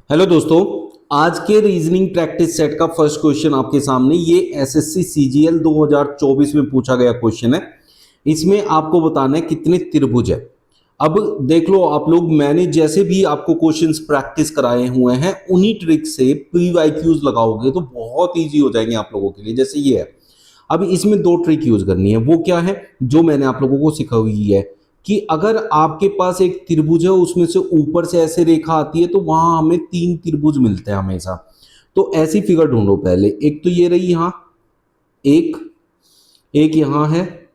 Hello दोस्तों, आज के रीजनिंग प्रैक्टिस सेट का फर्स्ट क्वेश्चन आपके सामने। ये एसएससी सीजीएल 2024 में पूछा गया क्वेश्चन है। इसमें आपको बताना है कितने त्रिभुज है। अब देख लो आप लोग, मैंने जैसे भी आपको क्वेश्चंस प्रैक्टिस कराए हुए हैं उन्हीं ट्रिक से पीवाईक्यूज लगाओगे तो बहुत इजी हो जाएंगे आप लोगों के लिए। जैसे ये है, अब इसमें दो ट्रिक यूज करनी है। वो क्या है जो मैंने आप लोगों को सिखाई हुई है कि अगर आपके पास एक त्रिभुज है, उसमें से ऊपर से ऐसे रेखा आती है तो वहां हमें तीन त्रिभुज मिलते हैं हमेशा। तो ऐसी फिगर ढूंढो। पहले एक तो ये रही यहां, एक एक यहां है,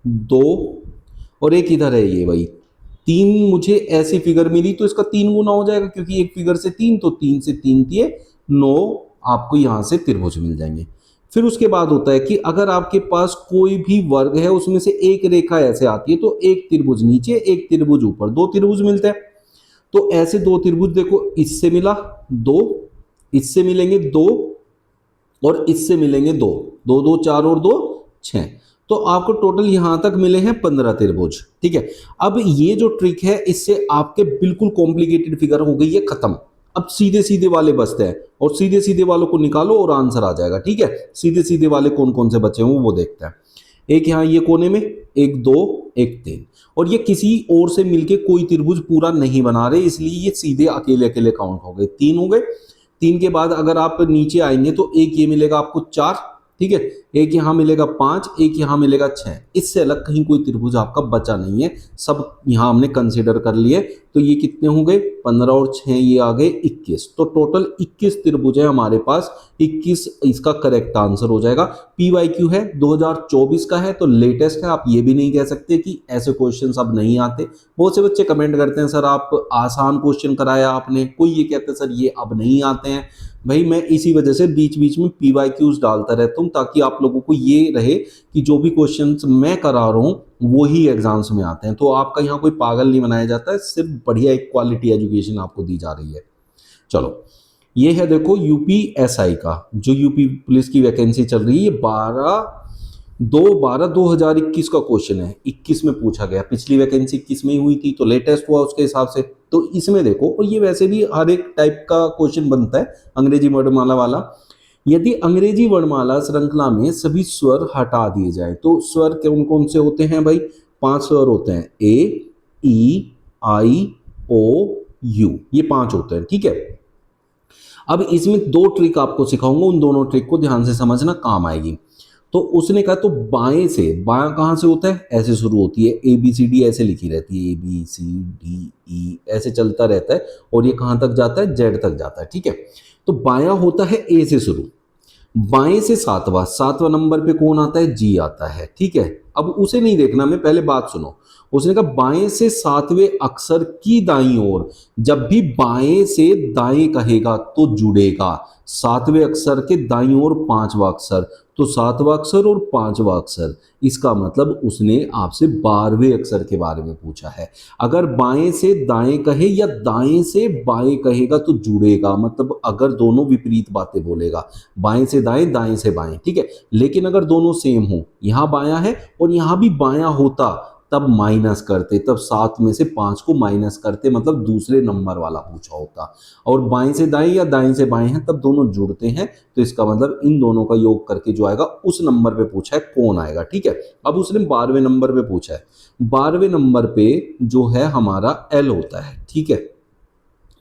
दो, और एक इधर है ये भाई तीन। मुझे ऐसी फिगर मिली तो इसका तीन गुना हो जाएगा, क्योंकि एक फिगर से तीन, तो तीन से तीन दिए नौ, आपको यहां से त्रिभुज मिल जाएंगे। फिर उसके बाद होता है कि अगर आपके पास कोई भी वर्ग है, उसमें से एक रेखा ऐसे आती है तो एक त्रिभुज नीचे, एक त्रिभुज ऊपर, दो त्रिभुज मिलते हैं। तो ऐसे दो त्रिभुज देखो, इससे मिला दो, इससे मिलेंगे दो, और इससे मिलेंगे दो, दो दो चार और दो छह। तो आपको टोटल यहां तक मिले हैं 15 त्रिभुज। ठीक है, अब ये जो ट्रिक है इससे आपके बिल्कुल कॉम्प्लिकेटेड फिगर हो गई है खत्म। अब सीधे सीधे वाले बचते हैं, और सीधे सीधे वालों को निकालो और आंसर आ जाएगा। ठीक है, सीधे सीधे वाले कौन कौन से बचे हैं वो देखते हैं। एक यहां ये कोने में, एक दो, एक तीन, और ये किसी और से मिलके कोई त्रिभुज पूरा नहीं बना रहे, इसलिए ये सीधे अकेले अकेले काउंट हो गए। तीन हो गए। तीन के बाद अगर आप नीचे आएंगे तो एक ये मिलेगा आपको चार, ठीक है, एक यहां मिलेगा पांच, एक यहां मिलेगा छह। इससे अलग कहीं कोई त्रिभुज आपका बचा नहीं है, सब यहां हमने कंसीडर कर लिए। तो ये कितने हो गए, 15 और 6 ये आ गए 21। तो टोटल 21 त्रिभुज है हमारे पास। 21 इसका करेक्ट आंसर हो जाएगा। पीवाईक्यू है 2024 का है, तो लेटेस्ट है। आप ये भी नहीं कह सकते कि ऐसे क्वेश्चन अब नहीं आते। बहुत से बच्चे कमेंट करते हैं सर आप आसान क्वेश्चन कराया आपने, कोई ये कहते हैं सर ये अब नहीं आते हैं। भाई मैं इसी वजह से बीच बीच में पीवाईक्यूज डालता रहता हूं, ताकि आप लोगों को ये रहे कि जो भी क्वेश्चंस मैं करा रहा हूं वही एग्जाम्स में आते हैं। तो आपका यहाँ कोई पागल नहीं बनाया जाता है, सिर्फ बढ़िया एक क्वालिटी एजुकेशन आपको दी जा रही है। चलो, ये है देखो यूपीएसआई का, जो यूपी पुलिस की वैकेंसी चल रही है। 12/2021 का क्वेश्चन है, 21 में पूछा गया। पिछली वैकेंसी 21 में ही हुई थी, तो लेटेस्ट हुआ उसके हिसाब से। तो इसमें देखो, और ये वैसे भी हर एक टाइप का क्वेश्चन बनता है अंग्रेजी वर्णमाला वाला। यदि अंग्रेजी वर्णमाला श्रृंखला में सभी स्वर हटा दिए जाए तो स्वर कौन कौन से होते हैं भाई? 5 स्वर होते हैं, ए, ई, आई, ओ, यू, ये 5 होते हैं। ठीक है, अब इसमें दो ट्रिक आपको सिखाऊंगा, उन दोनों ट्रिक को ध्यान से समझना, काम आएगी। तो उसने कहा तो बाएं से, बायां कहां से होता है? ऐसे शुरू होती है, ए बी सी डी ऐसे लिखी रहती है, A B C D E ऐसे चलता रहता है, और ये कहां तक जाता है? जेड तक जाता है। ठीक है, तो बायां होता है ए से शुरू, बाएं से सातवां, सातवां नंबर पे कौन आता है? जी आता है। ठीक है, अब उसे नहीं देखना, मैं पहले बात सुनो। उसने कहा बाएं से सातवें अक्षर की दाईं ओर, जब भी बाएं से दाएं कहेगा तो जुड़ेगा। सातवें अक्षर के दाईं ओर पांचवा अक्षर, तो सातवां अक्षर और पांचवा अक्षर, इसका मतलब उसने आपसे 12वें अक्षर के बारे में पूछा है। अगर बाएं से दाएं कहे या दाएं से बाएं कहेगा तो जुड़ेगा, मतलब अगर दोनों विपरीत बातें बोलेगा, बाएं से दाएं, दाएं से बाएं। ठीक है, लेकिन अगर दोनों सेम हो, यहां बायां है और यहां भी बायां होता, तब माइनस करते, तब 7 में से 5 को माइनस करते, मतलब दूसरे नंबर वाला पूछा होता। और बाएं से दाएं या दाएं से बाएं हैं, तब दोनों जुड़ते हैं, तो इसका मतलब इन दोनों का योग करके जो आएगा उस नंबर पे पूछा है, कौन आएगा। ठीक है, अब उसने 12वें नंबर पे पूछा है। 12वें नंबर पे जो है हमारा एल होता है। ठीक है,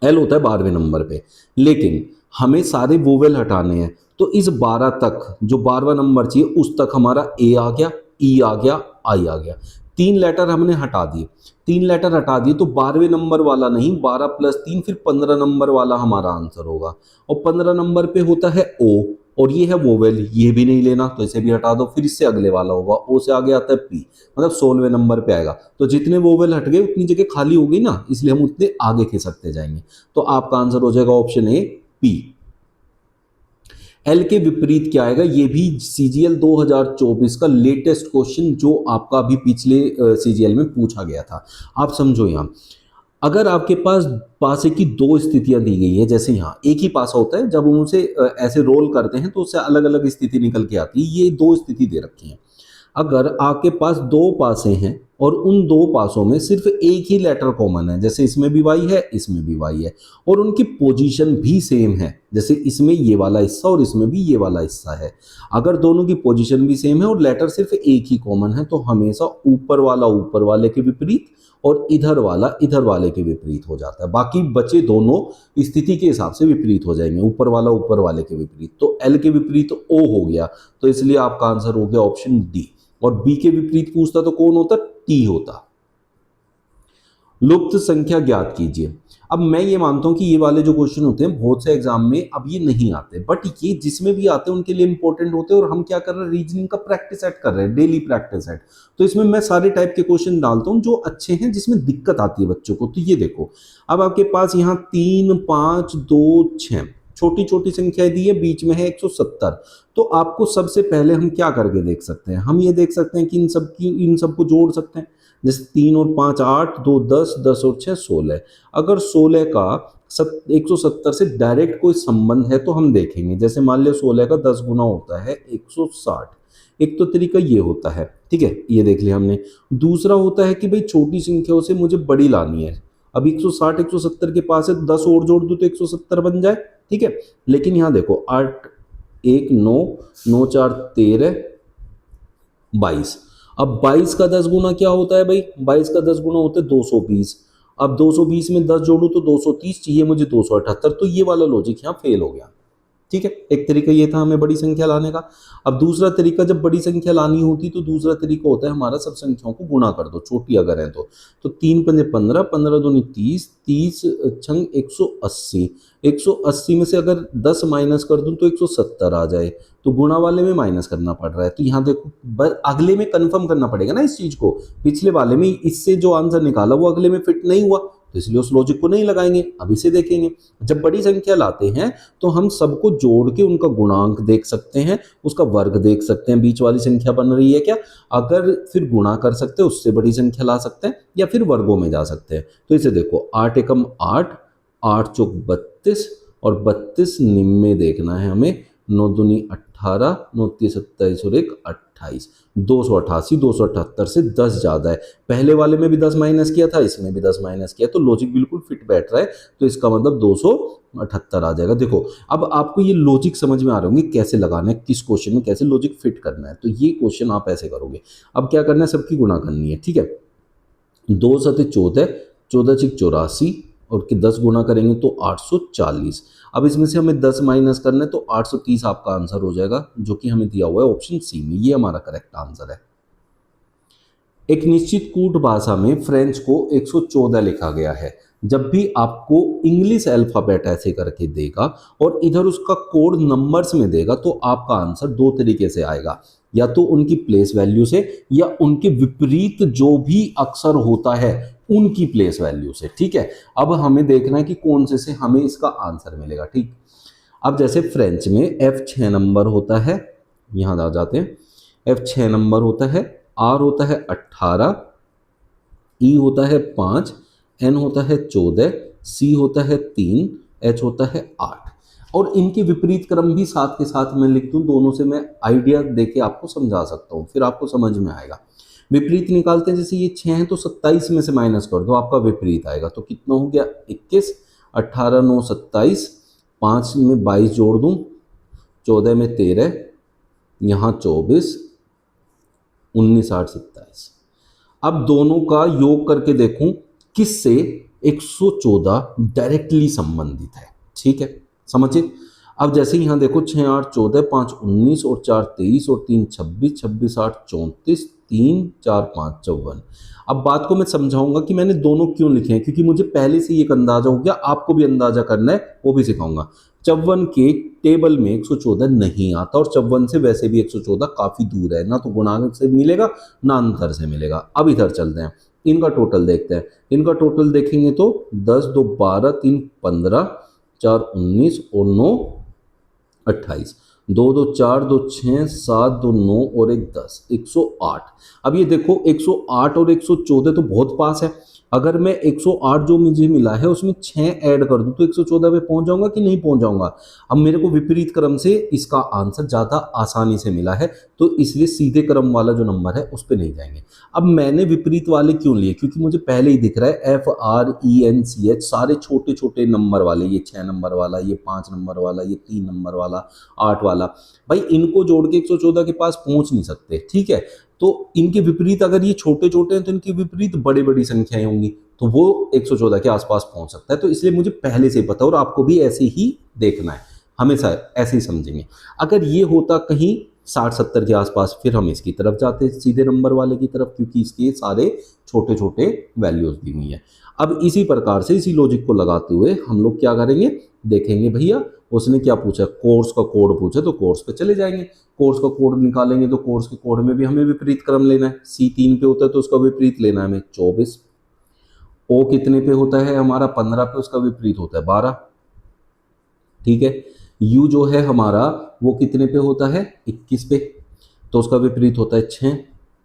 एल होता है 12वें नंबर पे, लेकिन हमें सारे वोवेल हटाने हैं। तो इस 12 तक जो 12वां नंबर चाहिए उस तक हमारा ए आ गया, ई आ गया, आई आ गया। 3 लेटर हमने हटा दिए, 3 लेटर हटा दिए तो 12वें नंबर वाला नहीं, 12 + 3 फिर 15 नंबर वाला हमारा आंसर होगा। और 15 नंबर पे होता है ओ, और ये है वोवेल, ये भी नहीं लेना तो इसे भी हटा दो। फिर इससे अगले वाला होगा, ओ से आगे आता है पी, मतलब 16वें नंबर पे आएगा। तो जितने वोवेल हट गए उतनी जगह खाली हो गई ना, इसलिए हम उतने आगे खिसकते जाएंगे। तो आपका आंसर हो जाएगा ऑप्शन ए, पी। एल के विपरीत क्या आएगा? ये भी सीजीएल 2024 का लेटेस्ट क्वेश्चन, जो आपका अभी पिछले सीजीएल में पूछा गया था। आप समझो, यहां अगर आपके पास पासे की दो स्थितियां दी गई है, जैसे यहाँ एक ही पासा होता है, जब हम उसे ऐसे रोल करते हैं तो उससे अलग अलग स्थिति निकल के आती है। ये दो स्थिति दे रखी है। अगर आपके पास दो पासे हैं, और उन दो पासों में सिर्फ एक ही लेटर कॉमन है, जैसे इसमें भी वाई है, इसमें भी वाई है, और उनकी पोजीशन भी सेम है, जैसे इसमें ये वाला हिस्सा और इसमें भी ये वाला हिस्सा है। अगर दोनों की पोजीशन भी सेम है और लेटर सिर्फ एक ही कॉमन है तो हमेशा ऊपर वाला ऊपर वाले के विपरीत और इधर वाला इधर वाले के विपरीत हो जाता है। बाकी बचे दोनों स्थिति के हिसाब से विपरीत हो जाएंगे, ऊपर वाला ऊपर वाले के विपरीत। तो एल के विपरीत ओ हो गया, तो इसलिए आपका आंसर हो गया ऑप्शन डी। और बी के विपरीत पूछता तो कौन होता? टी होता। लुप्त संख्या ज्ञात कीजिए। अब मैं ये मानता हूं कि ये वाले जो क्वेश्चन होते हैं बहुत से एग्जाम में अब ये नहीं आते, बट ये जिसमें भी आते हैं उनके लिए इंपॉर्टेंट होते हैं। और हम क्या कर रहे हैं, रीजनिंग का प्रैक्टिस सेट कर रहे हैं, डेली प्रैक्टिस सेट। तो इसमें मैं सारे टाइप के क्वेश्चन डालता हूं जो अच्छे हैं, जिसमें दिक्कत आती है बच्चों को। तो ये देखो, अब आपके पास यहाँ 3, 5, 2, 6 छोटी छोटी संख्याएं दी है, बीच में है 170। तो आपको सबसे पहले हम क्या करके देख सकते हैं, हम ये देख सकते हैं कि इन सबको जोड़ सकते हैं। जैसे 3 और 5 8, 2 10, 10 और 6 16। अगर 16 का 170 से डायरेक्ट कोई संबंध है तो हम देखेंगे। जैसे मान लिया 16 का 10 गुना होता है 160। एक तो तरीका ये होता है, ठीक है, ये देख लिया हमने। दूसरा होता है कि भाई छोटी संख्याओं से मुझे बड़ी लानी है। अब 160 170 के पास है, 10 और जोड़ दूं तो 170 बन जाए, ठीक है। लेकिन यहां देखो 8 1 9 9 4 13 22। अब 22 का 10 गुना क्या होता है भाई? 22 का 10 गुना होता है 220। अब 220 में 10 जोड़ू तो 230 चाहिए मुझे, 278। तो ये वाला लॉजिक यहाँ फेल हो गया, ठीक है। एक तरीका ये था हमें बड़ी संख्या लाने का। अब दूसरा तरीका, जब बड़ी संख्या लानी होती तो दूसरा तरीका होता है हमारा सब संख्याओं को गुणा कर दो, छोटी अगर है तो 3 पंजे 15, 15 दूनी 30, 30 छंग 180। 180 में से अगर 10 माइनस कर दूं तो 170 आ जाए। तो गुणा वाले में माइनस करना पड़ रहा है। तो यहाँ देखो अगले में कंफर्म करना पड़ेगा ना इस चीज को। पिछले वाले में इससे जो आंसर निकाला वो अगले में फिट नहीं हुआ, तो इसलिए उस लॉजिक को नहीं लगाएंगे। अब इसे देखेंगे, जब बड़ी संख्या लाते हैं तो हम सबको जोड़ के उनका गुणांक देख सकते हैं, उसका वर्ग देख सकते हैं, बीच वाली संख्या बन रही है क्या। अगर फिर गुणा कर सकते हैं उससे बड़ी संख्या ला सकते हैं, या फिर वर्गों में जा सकते हैं। तो इसे देखो 8 एकम 8, 8 चौक 32 और 32 निम्न देखना है हमें। 9 दूनी 18, 9 तीस 27 और 1 28। 288 278 से 10 ज्यादा है। पहले वाले में भी 10 माइनस किया था, इसमें भी 10 माइनस किया, तो लॉजिक बिल्कुल फिट बैठ रहा है। तो इसका मतलब 278 आ जाएगा। देखो अब आपको ये लॉजिक समझ में आ रहे होंगे कैसे लगाना है, किस क्वेश्चन में कैसे लॉजिक फिट करना है। तो ये क्वेश्चन आप ऐसे करोगे। अब क्या करना है, सबकी गुणा करनी है, ठीक है। 2 सते 14, 14 छिक 84 और 10 गुणा करेंगे तो 840। अब इसमें से हमें 10 माइनस करना है तो 830 आपका आंसर हो जाएगा, जो कि हमें दिया हुआ है ऑप्शन सी में। ये हमारा करेक्ट आंसर है। एक निश्चित कूट भाषा में फ्रेंच को 114 लिखा गया है। जब भी आपको इंग्लिश अल्फाबेट ऐसे करके देगा और इधर उसका कोड नंबर्स में देगा तो आपका आंसर दो तरीके से आएगा, या तो उनकी प्लेस वैल्यू से या उनके विपरीत जो भी अक्षर होता है उनकी प्लेस वैल्यू से, ठीक है। अब हमें देखना है कि कौन से हमें इसका आंसर मिलेगा, ठीक। अब जैसे फ्रेंच में F6 नंबर होता है, यहां आ जाते हैं। F6 नंबर होता है, R होता है 18, E होता है 5, N होता है 14, C होता है 3, H होता है 8। और इनके विपरीत क्रम भी साथ के साथ मैं लिख दूं, दोनों से मैं आइडिया देके आपको समझा सकता हूं, फिर आपको समझ में आएगा। विपरीत निकालते हैं, जैसे ये 6 है तो 27 में से माइनस कर दो, आपका विपरीत आएगा। तो कितना हो गया 21, 18 9 27, 5 में 22 जोड़ दूं, 14 में 13, यहाँ 24, 19 8 27। अब दोनों का योग करके देखूं किससे 114 डायरेक्टली संबंधित है, ठीक है, समझिए। अब जैसे यहाँ देखो 6 8 14, 5 19 और 4 23 और 3 26, 26 8 34, 3 4 5 54। अब बात को मैं समझाऊंगा कि मैंने दोनों क्यों लिखे हैं, क्योंकि मुझे पहले से एक अंदाजा हो गया, आपको भी अंदाजा करना है, वो भी सिखाऊंगा। 54 के टेबल में 114 नहीं आता, और 54 से वैसे भी 114 काफी दूर है, ना तो गुणांक से मिलेगा ना अंतर से मिलेगा। अब इधर चलते हैं, इनका टोटल देखते हैं। इनका टोटल देखेंगे तो 10 2 12, 3 15, 4 19 और 9 28, 2 2 4 2 6 7 2 9 और 1 10, 108। अब ये देखो 108 और 114 तो बहुत पास है। अगर मैं 108 जो मुझे मिला है उसमें 6 ऐड कर दूं तो 114 पे पहुंच जाऊंगा कि नहीं पहुंच जाऊंगा। अब मेरे को विपरीत क्रम से इसका आंसर ज़्यादा आसानी से मिला है, तो इसलिए सीधे क्रम वाला जो नंबर है उस पर नहीं जाएंगे। अब मैंने विपरीत वाले क्यों लिए, क्योंकि मुझे पहले ही दिख रहा है FRENCH सारे छोटे छोटे नंबर वाले, ये 6 नंबर वाला, ये 5 नंबर वाला, ये 3 नंबर वाला, 8 वाला, भाई इनको जोड़ के 114 के पास पहुंच नहीं सकते, ठीक है। तो इनके विपरीत अगर ये छोटे छोटे हैं तो इनके विपरीत बड़ी बड़ी संख्याएं होंगी, तो वो 114 के आसपास पहुंच सकता है। तो इसलिए मुझे पहले से ही पता, और आपको भी ऐसे ही देखना है, हमेशा ऐसे ही समझेंगे। अगर ये होता कहीं 60-70 के आसपास, फिर हम इसकी तरफ जाते सीधे नंबर वाले की तरफ, क्योंकि इसके सारे छोटे छोटे वैल्यूज दी हुई हैं। अब इसी प्रकार से इसी लॉजिक को लगाते हुए हम लोग क्या करेंगे, देखेंगे भैया उसने क्या पूछा, कोर्स का कोड पूछा तो कोर्स पे चले जाएंगे, कोर्स का कोड निकालेंगे तो कोर्स के कोड में भी हमें विपरीत क्रम लेना है। C3 पे होता है तो उसका विपरीत लेना है हमें 24। O कितने पे होता है हमारा 15 पे, उसका विपरीत होता है 12, ठीक है। U जो है हमारा वो कितने पे होता है 21 पे, तो उसका विपरीत होता है 6,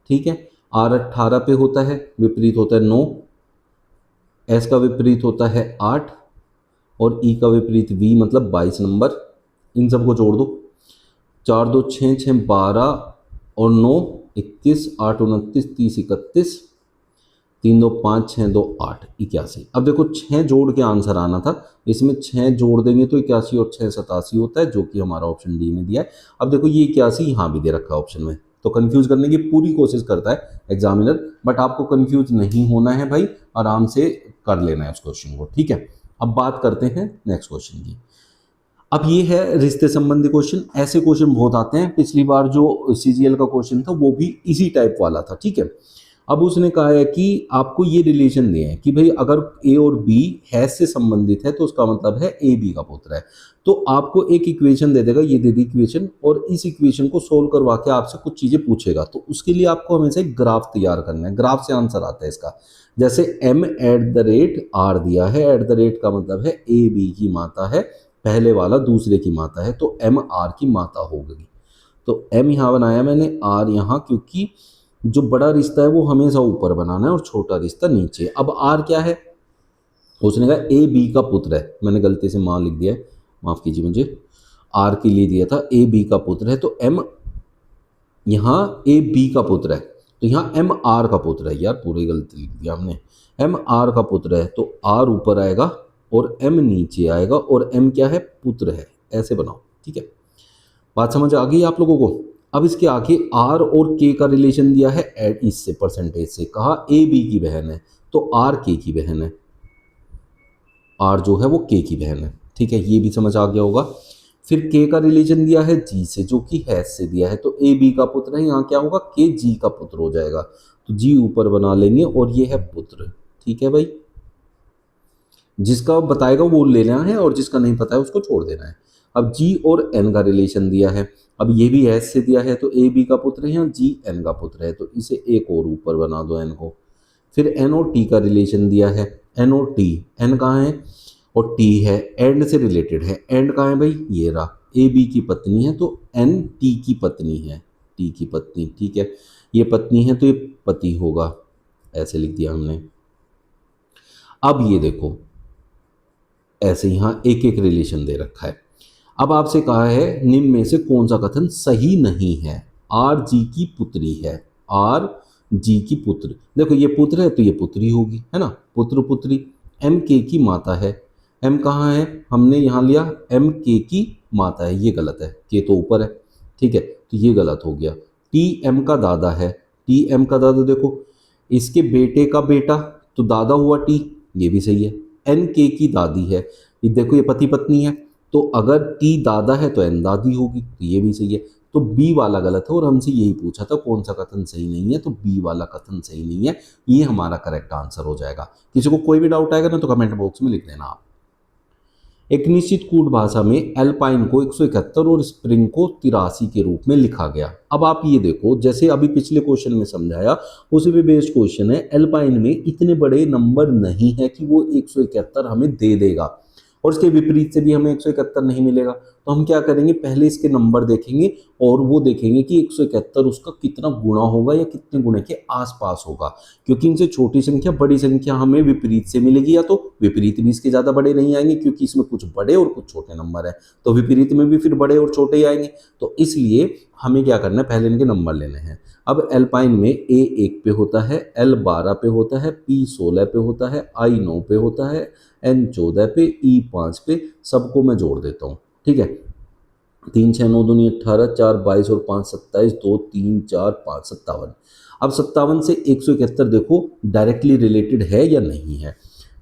ठीक है। R 18 पे होता है, विपरीत होता है 9, S का विपरीत होता है 8, और E का विपरीत V मतलब 22 नंबर। इन सबको जोड़ दो, 4 2 6 6 12 और 9 21, 8 29 30 31, 3 2 5 6 2 8 81। अब देखो 6 जोड़ के आंसर आना था, इसमें 6 जोड़ देंगे तो 81 और 6 87 होता है, जो कि हमारा ऑप्शन डी में दिया है। अब देखो ये 81 यहाँ भी दे रखा है ऑप्शन में, तो कंफ्यूज करने की पूरी कोशिश करता है एग्जामिनर, बट आपको कंफ्यूज नहीं होना है भाई, आराम से कर लेना है उस क्वेश्चन को, ठीक है। अब बात करते हैं नेक्स्ट क्वेश्चन की। अब ये है रिश्ते संबंधी क्वेश्चन। ऐसे क्वेश्चन बहुत आते हैं, पिछली बार जो CGL का क्वेश्चन था वो भी इसी टाइप वाला था, ठीक है। अब उसने कहा है कि आपको ये रिलेशन दिए हैं कि भाई अगर A और B हैश से संबंधित है तो उसका मतलब है A B का पुत्र है। तो आपको एक इक्वेशन दे देगा, ये दे दी इक्वेशन, और इस इक्वेशन को सोल्व करवा के आपसे कुछ चीज़ें पूछेगा। तो उसके लिए आपको हमेशा एक ग्राफ तैयार करना है, ग्राफ से आंसर आता है इसका। जैसे m@r दिया है, @ का मतलब है A B की माता है, पहले वाला दूसरे की माता है, तो M R की माता होगी। तो M यहाँ बनाया मैंने, R यहाँ, क्योंकि जो बड़ा रिश्ता है वो हमेशा ऊपर बनाना है और छोटा रिश्ता नीचे। अब R क्या है, उसने कहा A B का पुत्र है, मैंने गलती से माँ लिख दिया है, माफ़ कीजिए मुझे, R के लिए दिया था A B का पुत्र है, तो M यहाँ A B का पुत्र है, तो यहाँ M R का पुत्र है, यार पूरी गलती लिख दिया हमने, M R का पुत्र है, तो R ऊपर आएगा और M नीचे आएगा, और M क्या है, पुत्र है, ऐसे बनाओ, ठीक है। बात समझ आ गई आप लोगों को। अब इसके आगे R और K का रिलेशन दिया है, एड इससे परसेंटेज से, कहा A B की बहन है तो R K की बहन है, R जो है वो K की बहन है, ठीक है, ये भी समझ आ गया होगा। फिर K का रिलेशन दिया है G से, जो कि हैश से दिया है, तो A B का पुत्र है, यहाँ क्या होगा K G का पुत्र हो जाएगा, तो G ऊपर बना लेंगे और ये है पुत्र, ठीक है भाई। जिसका बताएगा वो लेना है और जिसका नहीं पता है उसको छोड़ देना है। अब G और N का रिलेशन दिया है, अब ये भी हैश से दिया है, तो A B का पुत्र है, यहाँ G N का पुत्र है, तो इसे एक और ऊपर बना दो N को। फिर N और T का रिलेशन दिया है, N और T, N कहाँ है और T है, एंड से रिलेटेड है, एंड कहाँ है भाई, ये रहा, A B की पत्नी है तो N T की पत्नी है, T की पत्नी, ठीक है, ये पत्नी है तो ये पति होगा, ऐसे लिख दिया हमने। अब ये देखो ऐसे यहाँ एक एक रिलेशन दे रखा है। अब आपसे कहा है निम्न में से कौन सा कथन सही नहीं है, आर जी की पुत्री है, आर जी की पुत्र, देखो ये पुत्र है तो ये पुत्री होगी, है ना, पुत्र पुत्री। एम के की माता है, एम कहाँ है, हमने यहाँ लिया एम के की माता है, ये गलत है, के तो ऊपर है, ठीक है, तो ये गलत हो गया। टी एम का दादा है, टी एम का दादा देखो, इसके बेटे का बेटा तो दादा हुआ टी, ये भी सही है। एन के की दादी है, ये देखो ये पति पत्नी है, तो अगर टी दादा है तो एन दादी होगी, तो ये भी सही है। तो बी वाला गलत है, और हमसे यही पूछा था कौन सा कथन सही नहीं है, तो बी वाला कथन सही नहीं है, ये हमारा करेक्ट आंसर हो जाएगा। किसी को कोई भी डाउट आएगा ना तो कमेंट बॉक्स में लिख देना आप। एक निश्चित कूट भाषा में एल्पाइन को 171 और स्प्रिंग को 83 के रूप में लिखा गया। अब आप ये देखो, जैसे अभी पिछले क्वेश्चन में समझाया उसी पे बेस्ड क्वेश्चन है। एल्पाइन में इतने बड़े नंबर नहीं है कि वो 171 हमें दे देगा, और इसके विपरीत से भी हमें 171 नहीं मिलेगा। तो हम क्या करेंगे, पहले इसके नंबर देखेंगे और वो देखेंगे कि 171 उसका कितना गुणा होगा या कितने गुणे के आसपास होगा, क्योंकि इनसे छोटी संख्या बड़ी संख्या हमें विपरीत से मिलेगी, या तो विपरीत भी इसके ज़्यादा बड़े नहीं आएंगे क्योंकि इसमें कुछ बड़े और कुछ छोटे नंबर है, तो विपरीत में भी फिर बड़े और छोटे ही आएंगे। तो इसलिए हमें क्या करना है, पहले इनके नंबर लेने हैं। अब एल्पाइन में ए 1 पे होता है, एल 12 पे होता है, पी 16 पे होता है, आई 9 पे होता है, एन 14 पे, ई 5 पे, सबको मैं जोड़ देता हूँ। ठीक है, 3 6 9 दूनी 18, 4 22 और 5 27, 2 3 4 5 57। अब 57 से 171 देखो डायरेक्टली रिलेटेड है या नहीं है।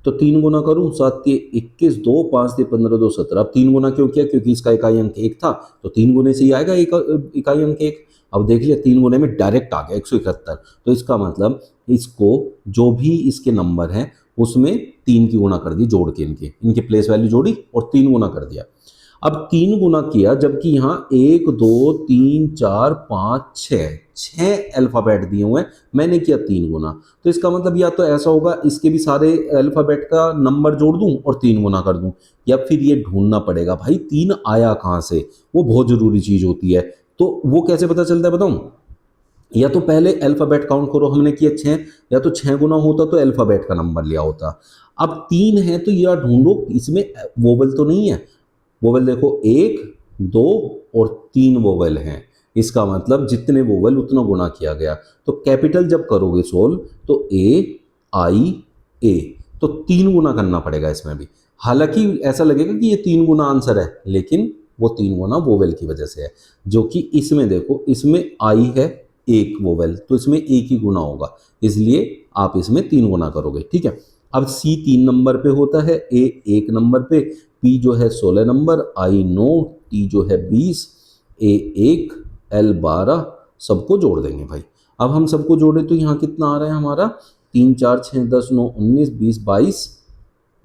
तो 3 गुना करूँ, 7 21, 2 5 15 2 17। अब 3 गुना क्यों किया, क्योंकि इसका इकाई अंक 1 था, तो 3 गुने से ही आएगा इकाई अंक 1। अब देख लिया 3 गुने में डायरेक्ट आ गया 171। तो इसका मतलब इसको जो भी इसके नंबर हैं उसमें 3 की गुणा कर दी, जोड़ के इनके प्लेस वैल्यू जोड़ी और 3 गुना कर दिया। अब 3 गुना किया, जबकि यहाँ 1 2 3 4 5 6 अल्फाबेट दिए हुए हैं, मैंने किया 3 गुना। तो इसका मतलब या तो ऐसा होगा इसके भी सारे अल्फाबेट का नंबर जोड़ दूं और 3 गुना कर दूं, या फिर ये ढूंढना पड़ेगा भाई 3 आया कहाँ से, वो बहुत जरूरी चीज होती है। तो वो कैसे पता चलता है बताऊं, या तो पहले अल्फाबेट काउंट करो, हमने किया 6, या तो 6 गुना होता तो अल्फाबेट का नंबर लिया होता। अब 3 है तो यह ढूंढो इसमें वोवल तो नहीं है, वोवेल देखो 1 2 और 3 वोवेल हैं, इसका मतलब जितने वोवेल उतना गुना किया गया। तो कैपिटल जब करोगे सोल्व तो ए आई ए, तो 3 गुना करना पड़ेगा इसमें भी। हालांकि ऐसा लगेगा कि ये 3 गुना आंसर है, लेकिन वो 3 गुना वोवेल की वजह से है, जो कि इसमें देखो इसमें आई है 1 वोवेल, तो इसमें 1 ही गुना होगा, इसलिए आप इसमें 3 गुना करोगे। ठीक है, अब सी 3 नंबर पे होता है, ए 1 नंबर पे, पी जो है 16 नंबर, आई 9, टी जो है 20, ए 1, एल 12, सबको जोड़ देंगे भाई। अब हम सबको जोड़े तो यहाँ कितना आ रहा है हमारा, 3 4 6 10 9 19 20 22,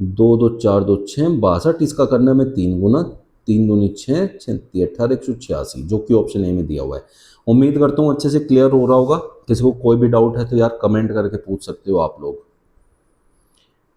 2 2 4 2 6 62। इसका करना है मैं 3 गुना, 3 दूनी 6 6 18 186, जो कि ऑप्शन ए में दिया हुआ है। उम्मीद करता हूँ अच्छे से क्लियर हो रहा होगा। किसी को कोई भी डाउट है तो यार कमेंट करके पूछ सकते हो आप लोग।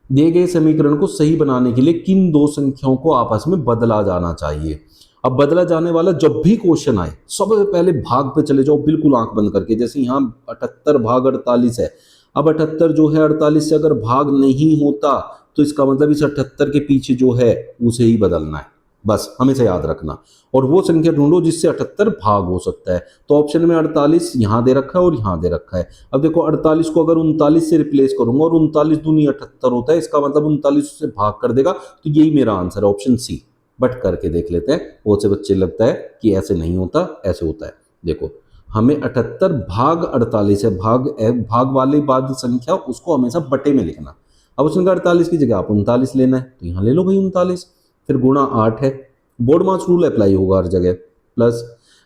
दिए गए समीकरण को सही बनाने के लिए किन दो संख्याओं को आपस में बदला जाना चाहिए। अब बदला जाने वाला जब भी क्वेश्चन आए सबसे पहले भाग पे चले जाओ, बिल्कुल आंख बंद करके। जैसे यहाँ 78 भाग 48 है, अब 78 जो है 48 से अगर भाग नहीं होता तो इसका मतलब इस 78 के पीछे जो है उसे ही बदलना है, बस हमेशा याद रखना। और वो संख्या ढूंढो जिससे 78 भाग हो सकता है। तो ऑप्शन में 48 यहाँ दे रखा है और यहाँ दे रखा है। अब देखो 48 को अगर 39 से रिप्लेस करूंगा, और 39 दूनी 78 होता है, इसका मतलब 39 से भाग कर देगा, तो यही मेरा आंसर है ऑप्शन सी। बट करके देख लेते हैं, बहुत से बच्चे लगता है कि ऐसे नहीं होता, ऐसे होता है। देखो हमें 78 भाग 48 है, भाग वाली बाद संख्या उसको हमेशा बटे में लिखना। अब उसने कहा 48 की जगह आप 39 लेना है, तो यहाँ ले लो भाई 39, फिर गुणा 8 है, बोर्ड मास रूल अप्लाई होगा हर जगह, प्लस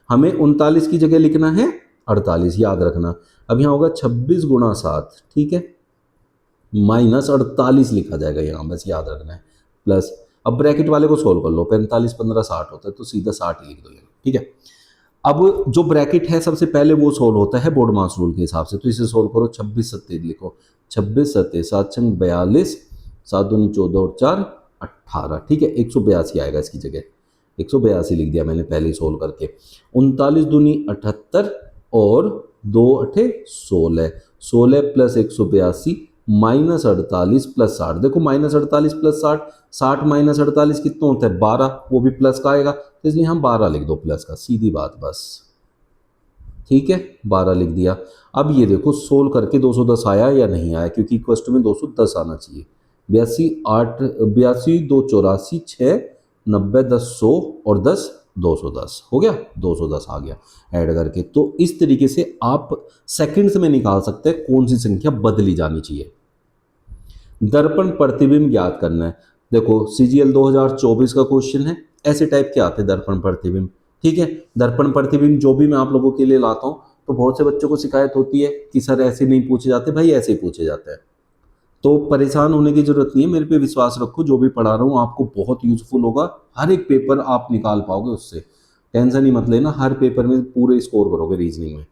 हमें 39 की जगह लिखना है 48, याद रखना। अब यहाँ होगा 26 गुणा 7, ठीक है, माइनस 48 लिखा जाएगा यहाँ, बस याद रखना है, प्लस अब ब्रैकेट वाले को सोल्व कर लो, 45 15 60 होता है, तो सीधा 60 लिख दो, ठीक है। अब जो ब्रैकेट है सबसे पहले वो सोल्व होता है बोर्ड मास रूल के हिसाब से, तो इसे सोल्व करो। 26 27 लिखो, 26 27 7 छंग 42, 7 दूनी 14 और 4 18, ठीक है, 182 आएगा इसकी जगह, 182 लिख दिया मैंने पहले ही सोल्व करके। 39 दूनी 78 और 2 अठे 16, 16 प्लस 182 माइनस 48 प्लस 60। देखो माइनस 48 प्लस 60, 60 माइनस 48 कितना होता है 12, वो भी प्लस का आएगा, तो इसलिए हम 12 लिख दो प्लस का, सीधी बात बस, ठीक है, 12 लिख दिया। अब ये देखो सोल्व करके 210 आया या नहीं आया, क्योंकि इक्वस्ट में 210 आना चाहिए। 82 8 82 2 84 6 90 10 100 और 10 210 हो गया, 210 आ गया ऐड करके। तो इस तरीके से आप सेकंड्स में निकाल सकते हैं कौन सी संख्या बदली जानी चाहिए। दर्पण प्रतिबिंब ज्ञात करना है। देखो सीजीएल 2024 का क्वेश्चन है, ऐसे टाइप के आते हैं दर्पण प्रतिबिंब, ठीक है। दर्पण प्रतिबिंब जो भी मैं आप लोगों के लिए लाता हूँ, तो बहुत से बच्चों को शिकायत होती है कि सर ऐसे नहीं पूछे जाते, भाई ऐसे ही पूछे जाते हैं। तो परेशान होने की जरूरत नहीं है, मेरे पे विश्वास रखो, जो भी पढ़ा रहा हूँ आपको बहुत यूजफुल होगा, हर एक पेपर आप निकाल पाओगे उससे, टेंशन ही मत लेना, हर पेपर में पूरे स्कोर करोगे रीजनिंग में।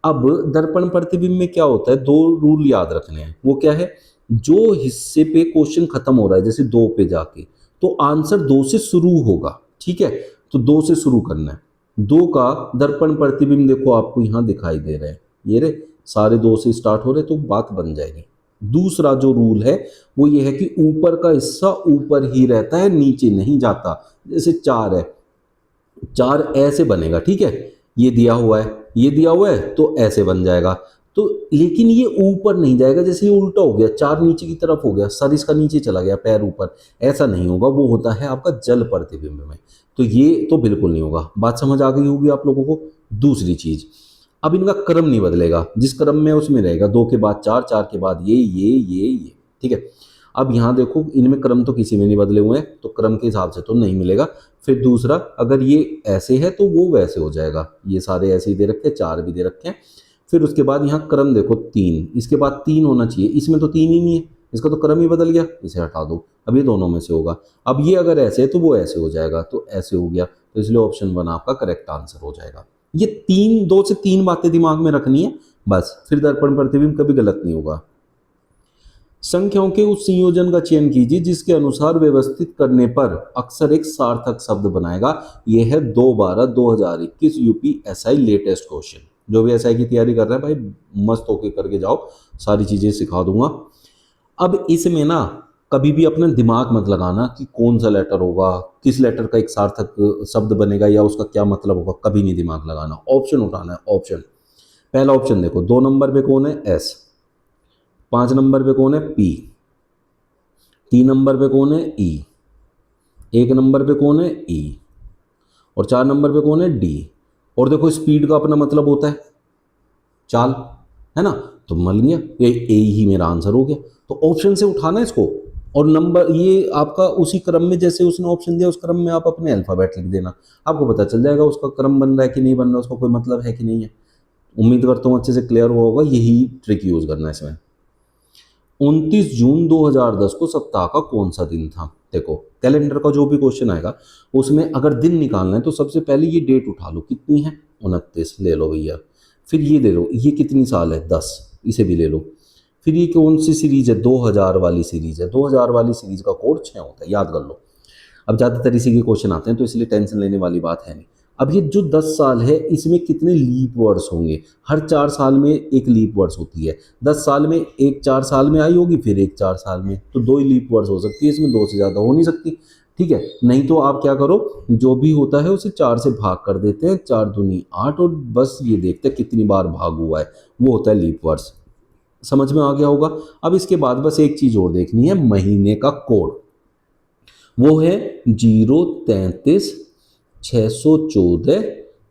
अब दर्पण प्रतिबिंब में क्या होता है, 2 रूल याद रखने हैं। वो क्या है, जो हिस्से पे क्वेश्चन खत्म हो रहा है, जैसे 2 पे जाके, तो आंसर 2 से शुरू होगा, ठीक है। तो 2 से शुरू करना है। 2 का दर्पण प्रतिबिंब देखो आपको यहां दिखाई दे रहे हैं, ये रे सारे 2 से स्टार्ट हो रहे, तो बात बन जाएगी। दूसरा जो रूल है वो ये है कि ऊपर का हिस्सा ऊपर ही रहता है, नीचे नहीं जाता। जैसे 4 है, 4 ऐसे बनेगा, ठीक है, ये दिया हुआ है, ये दिया हुआ है, तो ऐसे बन जाएगा। तो लेकिन ये ऊपर नहीं जाएगा, जैसे ये उल्टा हो गया, 4 नीचे की तरफ हो गया, सर इसका नीचे चला गया, पैर ऊपर, ऐसा नहीं होगा। वो होता है आपका जल प्रतिबिंब में, तो ये तो बिल्कुल नहीं होगा। बात समझ आ गई होगी आप लोगों को। दूसरी चीज, अब इनका क्रम नहीं बदलेगा, जिस क्रम में उसमें रहेगा, 2 के बाद 4, 4 के बाद ये, ठीक है। अब यहाँ देखो इनमें क्रम तो किसी में नहीं बदले हुए हैं, तो क्रम के हिसाब से तो नहीं मिलेगा। फिर दूसरा, अगर ये ऐसे है तो वो वैसे हो जाएगा, ये सारे ऐसे ही दे रखे हैं, 4 भी दे रखे हैं। फिर उसके बाद यहाँ क्रम देखो 3, इसके बाद 3 होना चाहिए, इसमें तो 3 ही नहीं है, इसका तो क्रम ही बदल गया, इसे हटा दो। अब ये दोनों में से होगा। अब ये अगर ऐसे है तो वो ऐसे हो जाएगा, तो ऐसे हो गया, तो इसलिए ऑप्शन 1 आपका करेक्ट आंसर हो जाएगा। ये 2 से 3 बातें दिमाग में रखनी है बस, फिर दर्पण प्रतिबिंब कभी गलत नहीं होगा। संख्याओं के उस संयोजन का चयन कीजिए जिसके अनुसार व्यवस्थित करने पर अक्सर एक सार्थक शब्द बनाएगा। यह है 2/12/2021 यूपीएसआई लेटेस्ट क्वेश्चन। जो भी एसआई की तैयारी कर रहे हैं भाई मस्त होके करके जाओ, सारी चीजें सिखा दूंगा। अब इसमें ना कभी भी अपना दिमाग मत लगाना कि कौन सा लेटर होगा, किस लेटर का एक सार्थक शब्द बनेगा या उसका क्या मतलब होगा, कभी नहीं दिमाग लगाना। ऑप्शन उठाना है, ऑप्शन। पहला ऑप्शन देखो, 2 नंबर पे कौन है, एस। 5 नंबर पे कौन है, पी। 3 नंबर पे कौन है, ई। 1 नंबर पे कौन है, ई। और 4 नंबर पे कौन है, डी। और देखो स्पीड का अपना मतलब होता है चाल, है ना, तो मान लिया ये ए ही मेरा आंसर हो गया। तो ऑप्शन से उठाना इसको, और नंबर ये आपका उसी क्रम में जैसे उसने ऑप्शन दिया उस क्रम में आप अपने अल्फाबेट लिख देना, आपको पता चल जाएगा उसका क्रम बन रहा है कि नहीं बन रहा, उसका कोई मतलब है कि नहीं है। उम्मीद करता हूँ अच्छे से क्लियर हुआ होगा, यही ट्रिक यूज करना है इसमें। 29 जून 2010 को सप्ताह का कौन सा दिन था। देखो कैलेंडर का जो भी क्वेश्चन आएगा उसमें अगर दिन निकालना है तो सबसे पहले ये डेट उठा लो, कितनी है, 29 ले लो भैया। फिर ये दे लो, ये कितनी साल है, 10, इसे भी ले लो। फिर ये कौन सी सीरीज है, 2000 वाली सीरीज है, 2000 वाली सीरीज का कोड 6 होता है, याद कर लो। अब ज़्यादातर इसी के क्वेश्चन आते हैं तो इसलिए टेंशन लेने वाली बात है नहीं। अब ये जो 10 साल है इसमें कितने लीप वर्ड्स होंगे, हर 4 साल में एक लीप वर्ड्स होती है। 10 साल में एक 4 साल में आई होगी, फिर एक 4 साल में, तो 2 ही लीप वर्ड्स हो सकती है, इसमें 2 से ज़्यादा हो नहीं सकती, ठीक है। नहीं तो आप क्या करो, जो भी होता है उसे 4 से भाग कर देते हैं, 4 दूनी 8, और बस ये देखते हैं कितनी बार भाग हुआ है, वो होता है लीप वर्ड्स। समझ में आ गया होगा। अब इसके बाद बस एक चीज़ और देखनी है, महीने का कोड, वो है 033 614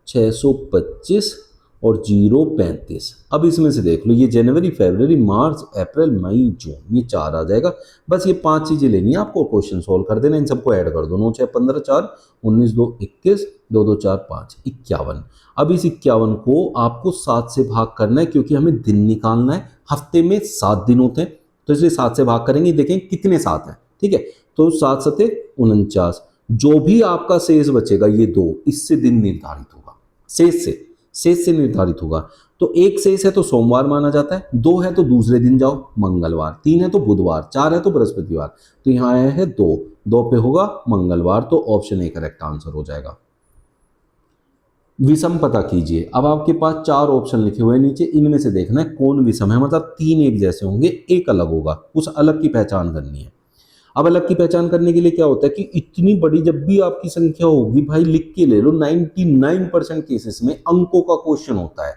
625 और 035। अब इसमें से देख लो, ये जनवरी फरवरी मार्च अप्रैल मई जून, ये 4 आ जाएगा। बस ये 5 चीजें लेनी है आपको, क्वेश्चन सोल्व कर देना, इन सबको ऐड कर दो। 9 6 15 4 19 2 21 2 2 4 5 51। अब इस 51 को आपको 7 से भाग करना है, क्योंकि हमें दिन निकालना है। हफ्ते में 7 दिन होते हैं तो इसलिए 7 से भाग करेंगे, देखें कितने 7 हैं, ठीक है। तो 7 7 49। जो भी आपका शेष बचेगा ये 2, इससे दिन निर्धारित होगा, शेष से निर्धारित होगा। तो एक शेष है तो सोमवार माना जाता है, 2 है तो दूसरे दिन जाओ मंगलवार, 3 है तो बुधवार, 4 है तो बृहस्पतिवार। तो यहाँ आया है 2, 2 पे होगा मंगलवार, तो ऑप्शन ए करेक्ट आंसर हो जाएगा। विषम पता कीजिए। अब आपके पास 4 ऑप्शन लिखे हुए हैं नीचे, इनमें से देखना है कौन विषम है, मतलब 3 एक जैसे होंगे, एक अलग होगा, उस अलग की पहचान करनी है। अब अलग की पहचान करने के लिए क्या होता है कि इतनी बड़ी जब भी आपकी संख्या होगी भाई लिख के ले लो, 99% केसेस में अंकों का क्वेश्चन होता है।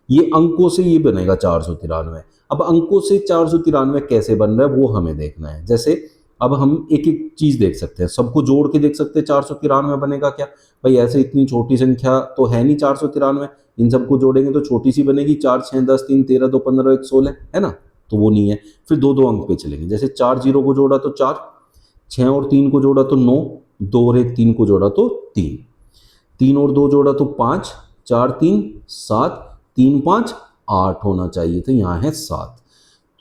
ये अंकों से ये बनेगा 493। अब अंकों से 493 कैसे बन रहा है वो हमें देखना है। जैसे अब हम एक एक चीज देख सकते हैं, सबको जोड़ के देख सकते हैं 493 बनेगा क्या, भाई ऐसे इतनी छोटी संख्या तो है नहीं 493, इन सबको जोड़ेंगे तो छोटी सी बनेगी, 4 6 10 3 13 2 15 1 16, है ना, तो वो नहीं है। फिर 2 2 अंक पे चलेंगे, जैसे 4 0 को जोड़ा तो 4, 6 और 3 को जोड़ा तो 9, 2 और 1 3 को जोड़ा तो 3, 3 और 2 जोड़ा तो 5, 4 3 7, 3 5 8 होना चाहिए, तो यहाँ है 7।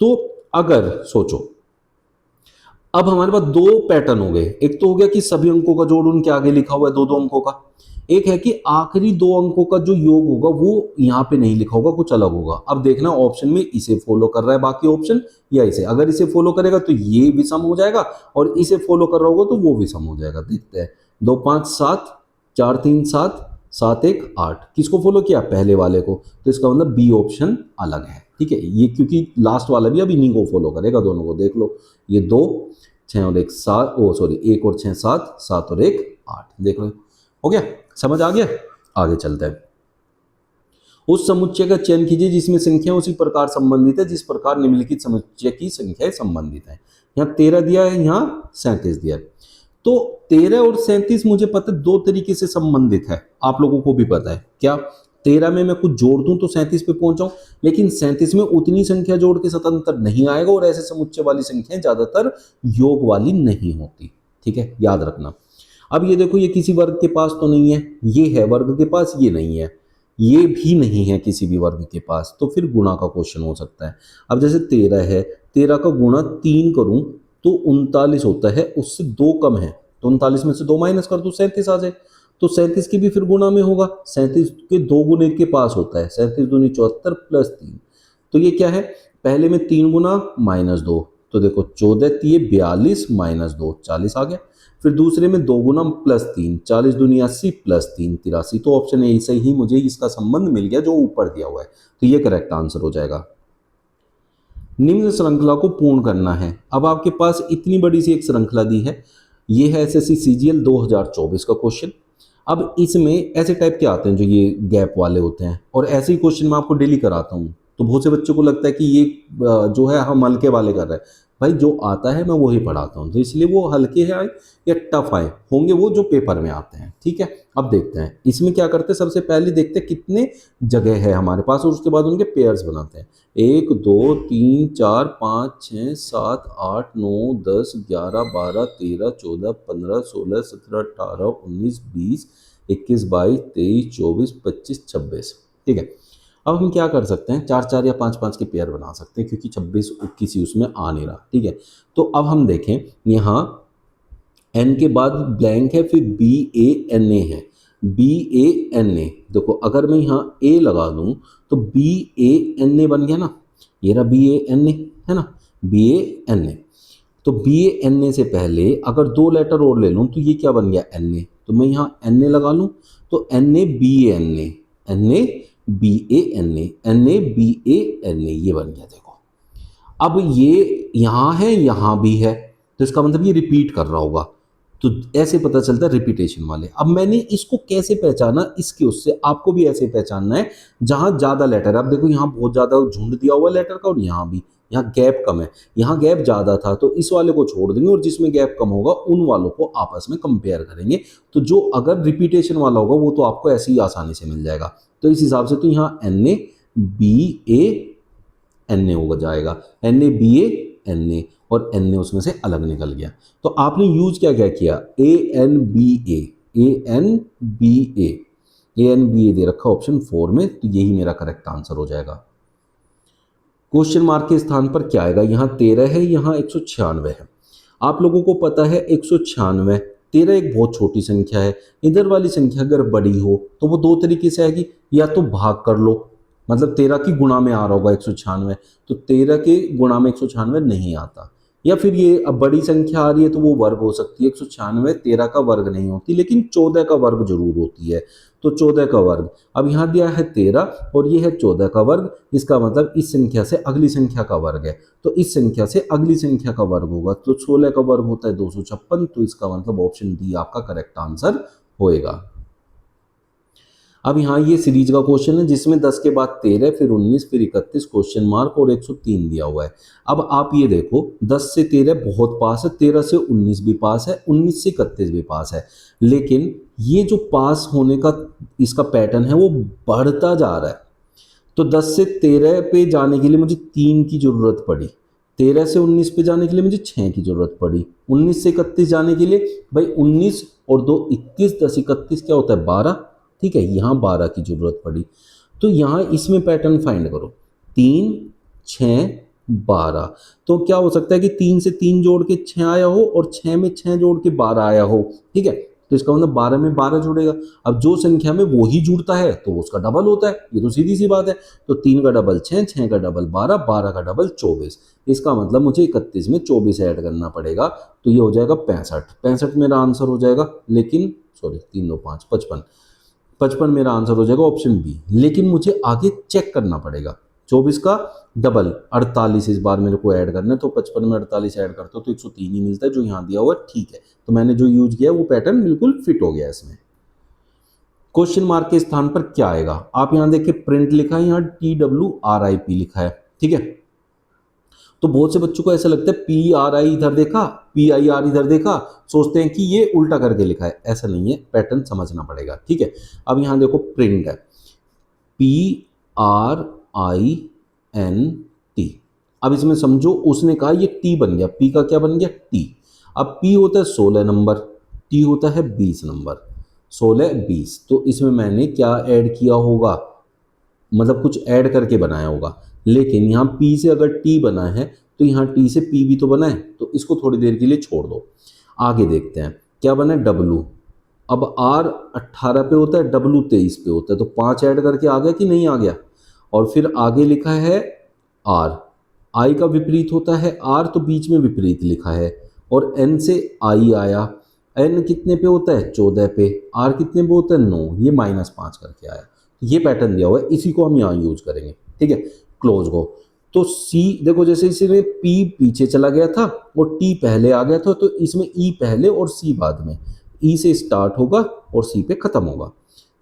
तो अगर सोचो अब हमारे पास दो पैटर्न हो गए, एक तो हो गया कि सभी अंकों का जोड़ उनके आगे लिखा हुआ है दो दो अंकों का, एक है कि आखिरी दो अंकों का जो योग होगा वो यहाँ पे नहीं लिखा होगा, कुछ अलग होगा। अब देखना ऑप्शन में इसे फॉलो कर रहा है बाकी ऑप्शन या इसे, अगर इसे फॉलो करेगा तो ये भी सम हो जाएगा और इसे फॉलो कर रहा होगा तो वो भी सम हो जाएगा। देखते हैं, 2 5 7, 4 3 7, 7 1 8, किसको फॉलो किया? पहले वाले को, तो इसका मतलब बी ऑप्शन अलग है। ठीक है, ये क्योंकि लास्ट वाला भी अब इन्हीं को फॉलो करेगा, दोनों को देख लो, ये 2 6 और 1 7, ओ सॉरी 1 और 6 7, 7 और 1 8, देख लो हो गया, समझ आ गया। आगे चलते हैं, उस समुच्चय का चयन कीजिए जिसमें संख्या उसी प्रकार संबंधित है जिस प्रकार निम्नलिखित समुच्चय की संख्याएं संबंधित है। यहाँ 13 दिया है, यहाँ 37 दिया है। तो 13 और 37 मुझे पता है दो तरीके से संबंधित है, आप लोगों को भी पता है क्या? 13 में मैं कुछ जोड़ दूं तो 37 पे पहुंच जाऊं, लेकिन 37 में उतनी संख्या जोड़ के स्वतंत्र नहीं आएगा और ऐसे समुच्चय वाली संख्याएं ज्यादातर योग वाली नहीं होती। ठीक है, याद रखना। अब ये देखो, ये किसी वर्ग के पास तो नहीं है, ये है वर्ग के पास, ये नहीं है, ये भी नहीं है किसी भी वर्ग के पास, तो फिर गुणा का क्वेश्चन हो सकता है। अब जैसे 13 है, 13 का गुणा 3 करूं तो 39 होता है, उससे 2 कम है तो 39 में से 2 माइनस कर दो 37 आ जाए, तो 37 की भी फिर गुणा में होगा, 37 के 2 गुने के पास होता है, 37 दूनी 74 प्लस 3, तो ये क्या है? पहले में 3 गुना माइनस 2, तो देखो 14 3 42 माइनस 2 40 आ गया। फिर दूसरे में 2 गुना प्लस 3, 40 दूनी 80 प्लस 3 83, तो ऑप्शन ए से ही मुझे इसका संबंध मिल गया जो ऊपर दिया हुआ है, तो ये करेक्ट आंसर हो जाएगा। निम्न श्रृंखला को पूर्ण करना है। अब आपके पास इतनी बड़ी सी एक श्रृंखला दी है, ये है एसएससी सीजीएल 2024 का क्वेश्चन। अब इसमें ऐसे टाइप के आते हैं जो ये गैप वाले होते हैं, और ऐसे ही क्वेश्चन मैं आपको डेली कराता हूँ, तो बहुत से बच्चों को लगता है कि ये जो है हम हल्के वाले कर रहे हैं। भाई जो आता है मैं वही पढ़ाता हूँ, तो इसलिए वो हल्के है आए या टफ आए होंगे वो जो पेपर में आते हैं। ठीक है, अब देखते हैं इसमें क्या करते हैं। सबसे पहले देखते हैं कितने जगह है हमारे पास और उसके बाद उनके पेयर्स बनाते हैं। 1 2 3 4 5 6 7 8 9 10 11 12 13 14 15 16 17 18 19 20 21 22 23 24 25 26। ठीक है, अब हम क्या कर सकते हैं, 4 4 या 5 5 के पेयर बना सकते हैं क्योंकि 26 किसी उसमें आ नहीं रहा। ठीक है, तो अब हम देखें, यहाँ एन के बाद ब्लैंक है, फिर बी ए एन ए है, बी ए एन ए। देखो अगर मैं यहाँ ए लगा दूं तो बी ए एन ए बन गया ना, ये रहा बी ए एन ए, है ना, बी ए एन ए। तो बी ए एन ए से पहले अगर 2 लेटर और ले लूँ तो ये क्या बन गया, एन ए, तो मैं यहाँ एन ए लगा लूँ तो N A B A N A, N A B A N A, N A B A N A, ये बन गया। देखो अब ये यहाँ है यहाँ भी है, तो इसका मतलब ये रिपीट कर रहा होगा, तो ऐसे पता चलता है रिपीटेशन वाले। अब मैंने इसको कैसे पहचाना, इसके उससे आपको भी ऐसे पहचानना है जहां ज्यादा लेटर है। अब देखो यहाँ बहुत ज्यादा झुंड दिया हुआ लेटर का और यहाँ भी, यहाँ गैप कम है, यहाँ गैप ज्यादा था तो इस वाले को छोड़ देंगे और जिसमें गैप कम होगा उन वालों को आपस में कंपेयर करेंगे। तो जो अगर रिपीटेशन वाला होगा वो तो आपको ऐसे ही आसानी से मिल जाएगा। तो इस हिसाब से तो यहाँ N A B A N A होगा जाएगा, N A B N A, और एन ए उसमें से अलग निकल गया। तो आपने यूज क्या क्या किया, A N B A, A N B A N B ए दे रखा ऑप्शन 4 में, तो यही मेरा करेक्ट आंसर हो जाएगा। क्वेश्चन मार्क के स्थान पर क्या आएगा, यहाँ 13 है, यहाँ 196 है। आप लोगों को पता है 196, 13 एक बहुत छोटी संख्या है, इधर वाली संख्या अगर बड़ी हो तो वो दो तरीके से आएगी, या तो भाग कर लो, मतलब 13 की गुणा में आ रहा होगा 196, तो 13 के गुणा में 196 नहीं आता, या फिर ये अब बड़ी संख्या आ रही है तो वो वर्ग हो सकती है। 196 13 का वर्ग नहीं होती, लेकिन 14 का वर्ग जरूर होती है, तो 14 का वर्ग। अब यहाँ दिया है 13 और ये है 14 का वर्ग, इसका मतलब इस संख्या से अगली संख्या का वर्ग है, तो इस संख्या से अगली संख्या का वर्ग होगा, तो 16 का वर्ग होता है 256, तो इसका मतलब ऑप्शन डी आपका करेक्ट आंसर होएगा। अब यहाँ ये सीरीज का क्वेश्चन है जिसमें 10 के बाद 13, फिर 19, फिर 31 क्वेश्चन मार्क और 103 दिया हुआ है। अब आप ये देखो 10 से 13 बहुत पास है, 13 से 19 भी पास है, 19 से 31 भी पास है, लेकिन ये जो पास होने का इसका पैटर्न है वो बढ़ता जा रहा है। तो 10 से 13 पे जाने के लिए मुझे 3 की जरूरत पड़ी, 13 से 19 पे जाने के लिए मुझे 6 की जरूरत पड़ी, 19 से 31 जाने के लिए भाई 19 और 2 21, 10 31 क्या होता है 12। ठीक है, यहाँ 12 की जरूरत पड़ी, तो यहाँ इसमें पैटर्न फाइंड करो, 3 6 12। तो क्या हो सकता है कि 3 से 3 जोड़ के 6 आया हो और 6 में 6 जोड़ के 12 आया हो, ठीक है। तो इसका मतलब 12 में 12 जुड़ेगा। अब जो संख्या में वो ही जुड़ता है तो उसका डबल होता है, ये तो सीधी सी बात है। तो 3 का डबल 6, 6 का डबल 12, 12 का डबल 24। इसका मतलब मुझे 31 में 24 ऐड करना पड़ेगा, तो ये हो जाएगा 65। 65 मेरा आंसर हो जाएगा, लेकिन सॉरी 3 2 5 55, 55 मेरा आंसर हो जाएगा ऑप्शन बी। लेकिन मुझे आगे चेक करना पड़ेगा, 24 का डबल 48 इस बार मेरे को ऐड करना है, तो 55 में 48 ऐड करता हूँ तो 103 ही मिलता है, जो यहाँ दिया हुआ है, ठीक है। तो मैंने जो यूज किया वो पैटर्न बिल्कुल फिट हो गया इसमें। क्वेश्चन मार्क के स्थान पर क्या आएगा, आप यहाँ देखिए प्रिंट लिखा है, यहाँ TWRIP लिखा है, ठीक है। तो बहुत से बच्चों को ऐसा लगता है PRI इधर देखा, PIR इधर देखा, सोचते हैं कि ये उल्टा करके लिखा है, ऐसा नहीं है, पैटर्न समझना पड़ेगा, ठीक है। अब यहाँ देखो प्रिंट है PRINT। अब इसमें समझो उसने कहा ये T बन गया, P का क्या बन गया T। अब P होता है 16 नंबर, T होता है 20 नंबर, 16 20। तो इसमें मैंने क्या ऐड किया होगा, मतलब कुछ ऐड करके बनाया होगा। लेकिन यहाँ P से अगर T बना है तो यहाँ T से P भी तो बना है, तो इसको थोड़ी देर के लिए छोड़ दो। आगे देखते हैं क्या बना है W। अब R 18 पे होता है, W 23 पे होता है, तो 5 ऐड करके आ गया कि नहीं आ गया। और फिर आगे लिखा है R, I का विपरीत होता है R, तो बीच में विपरीत लिखा है। और N से I आया, N कितने पे होता है 14 पे, R कितने पे होता है 9, ये -5 करके आया। ये पैटर्न दिया हुआ है, इसी को हम यहाँ यूज करेंगे, ठीक है। क्लोज को तो C देखो, जैसे इसमें P पीछे चला गया था और T पहले आ गया था, तो इसमें E पहले और C बाद में। E से स्टार्ट होगा और C पे खत्म होगा।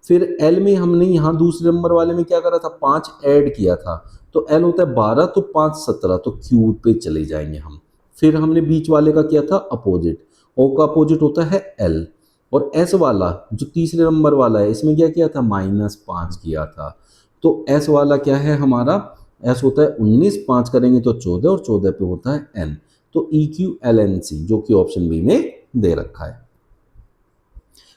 फिर L में हमने यहाँ दूसरे नंबर वाले में क्या करा था, 5 ऐड किया था, तो L होता है 12, तो 5 17, तो Q पे चले जाएंगे हम। फिर हमने बीच वाले का किया था अपोजिट, O का अपोजिट होता है L। और S वाला जो तीसरे नंबर वाला है, इसमें क्या किया था, -5 किया था। तो S वाला क्या है हमारा, S होता है 19, 5 करेंगे तो 14, और 14 पे होता है N। तो EQLNC जो कि ऑप्शन बी में दे रखा है।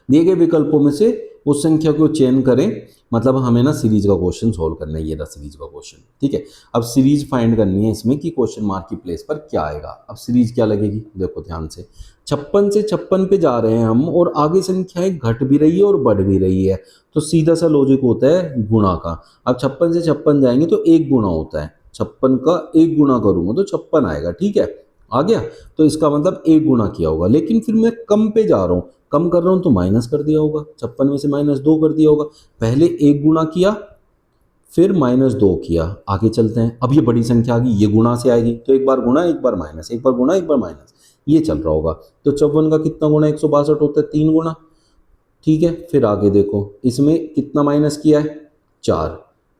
दिए गए विकल्पों में से उस संख्या को चयन करें, मतलब हमें ना सीरीज का क्वेश्चन सॉल्व करना है, ये रहा सीरीज का क्वेश्चन, ठीक है। अब सीरीज फाइंड करनी है इसमें कि क्वेश्चन मार्क की प्लेस पर क्या आएगा। अब सीरीज क्या लगेगी, देखो ध्यान से, 56 से 56 पे जा रहे हैं हम, और आगे संख्याएं घट भी रही है और बढ़ भी रही है, तो सीधा सा लॉजिक होता है गुणा का। अब 56 से 56 जाएंगे तो एक गुणा होता है, 56 का एक गुणा करूंगा तो 56 आएगा, ठीक है, आ गया। तो इसका मतलब एक गुणा किया होगा। लेकिन फिर मैं कम पे जा रहा हूँ, कम कर रहा हूँ तो माइनस कर दिया होगा, 56 में से -2 कर दिया होगा। पहले एक गुणा किया, फिर -2 किया, आगे चलते हैं। अब ये बड़ी संख्या आ गई, ये गुणा से आएगी, तो एक बार गुणा एक बार माइनस, एक बार गुणा एक बार माइनस, ये चल रहा होगा। तो 54 का कितना गुणा 162 होता है, 3 गुणा, ठीक है। फिर आगे देखो, इसमें कितना माइनस किया है, 4,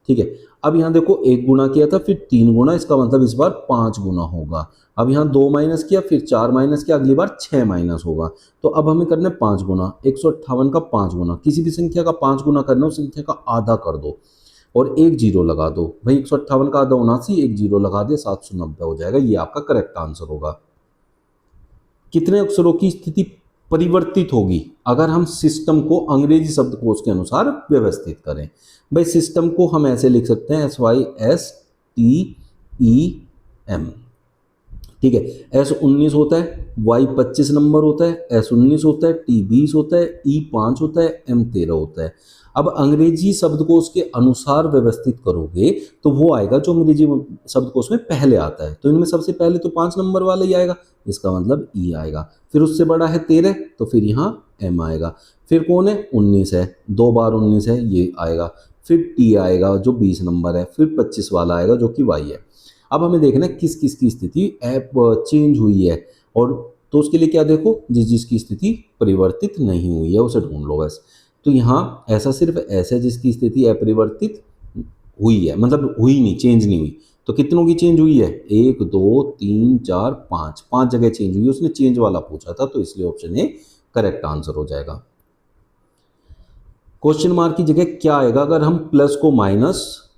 ठीक है। अब यहाँ देखो एक गुणा किया था, फिर 3 गुणा, इसका मतलब इस बार 5 गुणा होगा। अब यहाँ 2 माइनस किया, फिर 4 माइनस किया, अगली बार 6 माइनस होगा। तो अब हमें करना है 5 गुणा, 158 का 5 गुणा, किसी भी संख्या का 5 गुणा करना, उस संख्या का आधा कर दो और एक जीरो लगा दो। भाई 158 का आधा 79, एक जीरो लगा दिया, 790 हो जाएगा, ये आपका करेक्ट आंसर होगा। कितने अक्षरों की स्थिति परिवर्तित होगी अगर हम सिस्टम को अंग्रेजी शब्दकोश के अनुसार व्यवस्थित करें। भाई सिस्टम को हम ऐसे लिख सकते हैं SYSTEM, ठीक है। S19 होता है, Y25 नंबर होता है, S19 होता है, T20 होता है, E5 होता है, M13 होता है। अब अंग्रेजी शब्दकोश के अनुसार व्यवस्थित करोगे तो वो आएगा जो अंग्रेजी शब्दकोश में पहले आता है। तो इनमें सबसे पहले तो 5 नंबर वाला ही आएगा, इसका मतलब E आएगा। फिर उससे बड़ा है 13, तो फिर यहाँ M आएगा। फिर कौन है, 19 है, 2 बार 19 है, ये आएगा। फिर T आएगा जो 20 नंबर है, फिर 25 वाला आएगा जो कि Y है। अब हमें देखना है किस किस की स्थिति ऐप चेंज हुई है, और तो उसके लिए क्या देखो, जिस जिसकी स्थिति परिवर्तित नहीं हुई है उसे ढूंढ लो बस। तो यहाँ ऐसा सिर्फ ऐसा जिसकी स्थिति अपरिवर्तित हुई है, मतलब हुई नहीं, चेंज नहीं हुई। तो कितनों की चेंज हुई है, 1 2 3 4 5, 5 जगह चेंज हुई, उसने चेंज वाला पूछा था, तो इसलिए ऑप्शन ए करेक्ट आंसर हो जाएगा। क्वेश्चन मार्क की जगह क्या आएगा अगर हम प्लस को माइनस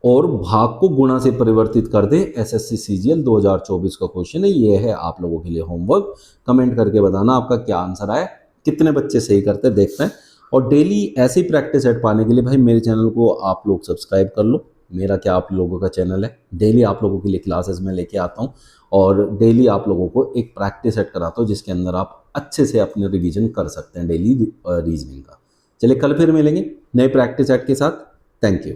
और भाग को गुणा से परिवर्तित कर दें। एसएससी सीजीएल 2024 का क्वेश्चन है, ये है आप लोगों के लिए होमवर्क। कमेंट करके बताना आपका क्या आंसर आया, कितने बच्चे सही करते हैं देखते हैं। और डेली ऐसी प्रैक्टिस सेट पाने के लिए भाई मेरे चैनल को आप लोग सब्सक्राइब कर लो। मेरा क्या आप लोगों का चैनल है, डेली आप लोगों के लिए क्लासेस में लेके आता हूँ और डेली आप लोगों को एक प्रैक्टिस सेट कराता हूँ जिसके अंदर आप अच्छे से अपने रिवीजन कर सकते हैं डेली रीजनिंग का। चलिए कल फिर मिलेंगे नए प्रैक्टिस सेट के साथ। Thank you.